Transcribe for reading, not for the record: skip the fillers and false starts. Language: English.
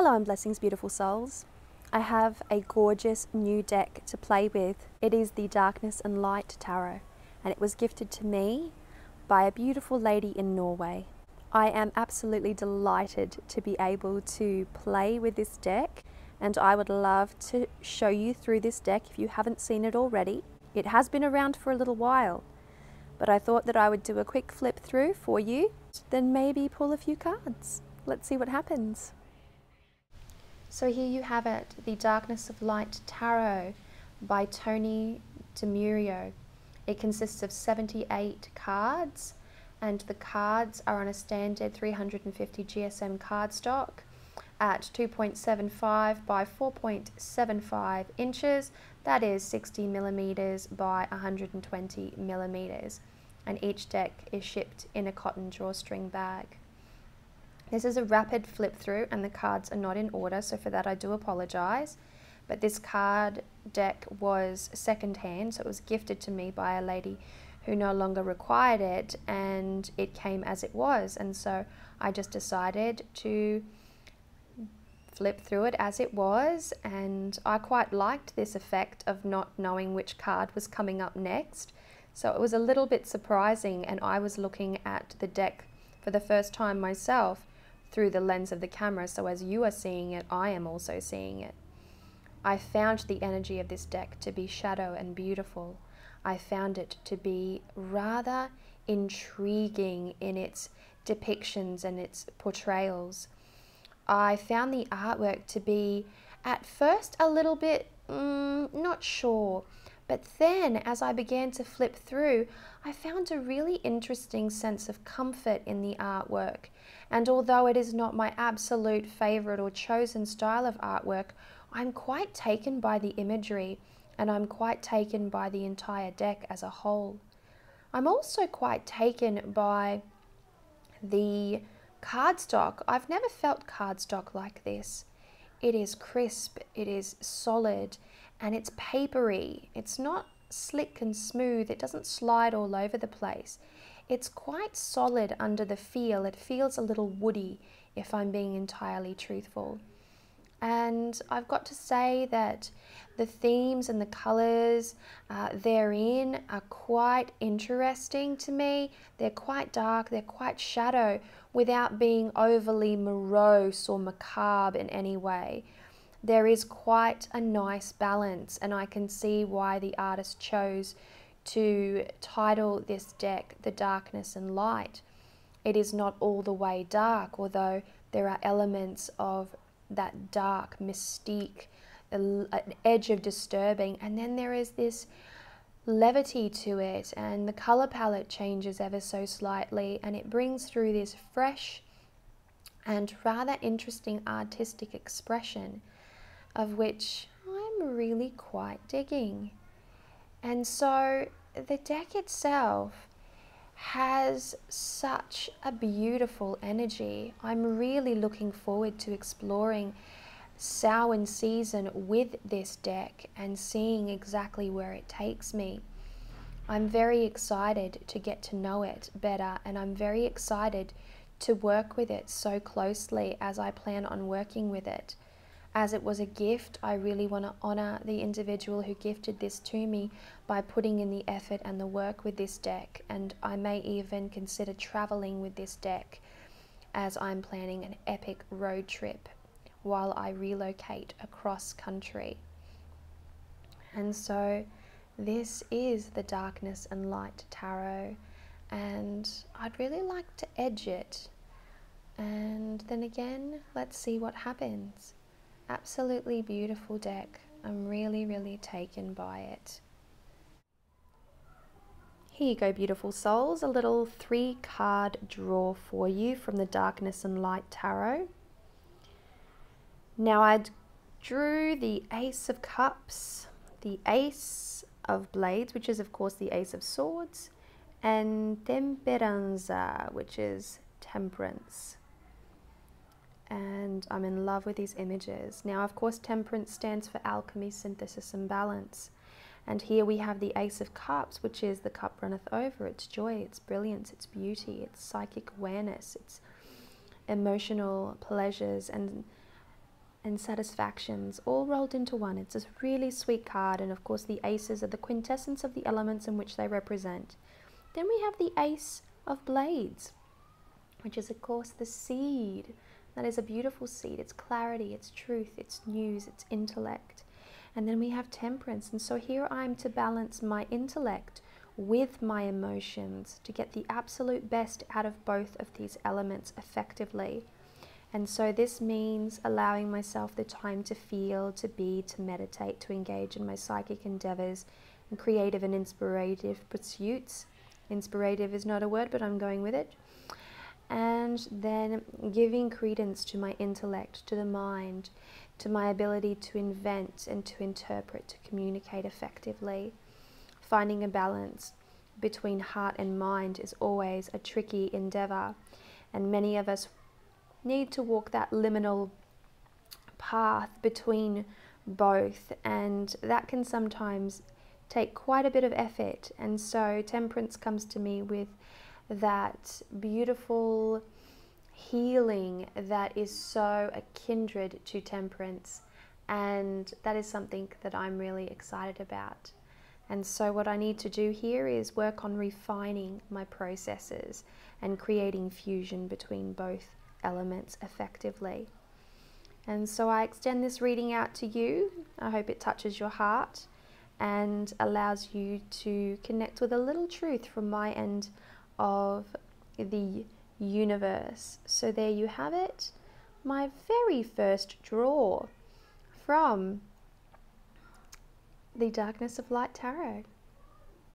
Hello and blessings, beautiful souls. I have a gorgeous new deck to play with. It is the Darkness and Light Tarot, and it was gifted to me by a beautiful lady in Norway. I am absolutely delighted to be able to play with this deck, and I would love to show you through this deck if you haven't seen it already. It has been around for a little while, but I thought that I would do a quick flip through for you, then maybe pull a few cards. Let's see what happens. So here you have it, the Darkness of Light Tarot by Tony DeMurio. It consists of 78 cards, and the cards are on a standard 350 GSM cardstock at 2.75 by 4.75 inches. That is 60 millimeters by 120 millimeters. And each deck is shipped in a cotton drawstring bag. This is a rapid flip through and the cards are not in order, so for that I do apologize. But this card deck was second hand, so it was gifted to me by a lady who no longer required it, and it came as it was, and so I just decided to flip through it as it was, and I quite liked this effect of not knowing which card was coming up next. So it was a little bit surprising, and I was looking at the deck for the first time myself through the lens of the camera, so as you are seeing it, I am also seeing it. I found the energy of this deck to be shadow and beautiful. I found it to be rather intriguing in its depictions and its portrayals. I found the artwork to be, at first, a little bit not sure, but then as I began to flip through, I found a really interesting sense of comfort in the artwork. And although it is not my absolute favorite or chosen style of artwork, I'm quite taken by the imagery, and I'm quite taken by the entire deck as a whole. I'm also quite taken by the cardstock. I've never felt cardstock like this. It is crisp, it is solid, and it's papery. It's not slick and smooth. It doesn't slide all over the place. It's quite solid under the feel. It feels a little woody, if I'm being entirely truthful. And I've got to say that the themes and the colours therein are quite interesting to me. They're quite dark, they're quite shadow, without being overly morose or macabre in any way. There is quite a nice balance, and I can see why the artist chose to title this deck The Darkness and Light. It is not all the way dark, although there are elements of that dark mystique, an edge of disturbing, and then there is this levity to it, and the color palette changes ever so slightly, and it brings through this fresh and rather interesting artistic expression, of which I'm really quite digging. And so the deck itself has such a beautiful energy. I'm really looking forward to exploring Samhain season with this deck and seeing exactly where it takes me. I'm very excited to get to know it better, and I'm very excited to work with it so closely as I plan on working with it. As it was a gift, I really want to honor the individual who gifted this to me by putting in the effort and the work with this deck, and I may even consider traveling with this deck as I'm planning an epic road trip while I relocate across country. And so this is the Darkness and Light Tarot, and I'd really like to edge it, and then again, let's see what happens. Absolutely beautiful deck. I'm really taken by it. Here you go, beautiful souls. A little 3-card draw for you from the Darkness and Light Tarot. Now I drew the Ace of Cups, the Ace of Blades, which is of course the Ace of Swords, and Temperanza, which is Temperance. And I'm in love with these images. Now, of course, temperance stands for alchemy, synthesis, and balance. And here we have the Ace of Cups, which is the cup runneth over. It's joy, it's brilliance, it's beauty, it's psychic awareness, it's emotional pleasures, and and satisfactions all rolled into one. It's a really sweet card, and of course the aces are the quintessence of the elements in which they represent. Then we have the Ace of Blades, which is of course the seed. That is a beautiful seed. It's clarity, it's truth, it's news, it's intellect. And then we have Temperance, and so here I'm to balance my intellect with my emotions to get the absolute best out of both of these elements effectively. And so this means allowing myself the time to feel, to be, to meditate, to engage in my psychic endeavors and creative and inspirative pursuits. Inspirative is not a word, but I'm going with it. And then giving credence to my intellect, to the mind, to my ability to invent and to interpret, to communicate effectively. Finding a balance between heart and mind is always a tricky endeavor, and many of us need to walk that liminal path between both, and that can sometimes take quite a bit of effort. And so Temperance comes to me with that beautiful healing that is so a kindred to Temperance, and that is something that I'm really excited about. And so what I need to do here is work on refining my processes and creating fusion between both elements effectively. And so I extend this reading out to you. I hope it touches your heart and allows you to connect with a little truth from my end of the universe. So there you have it, my very first draw from the Darkness of Light Tarot.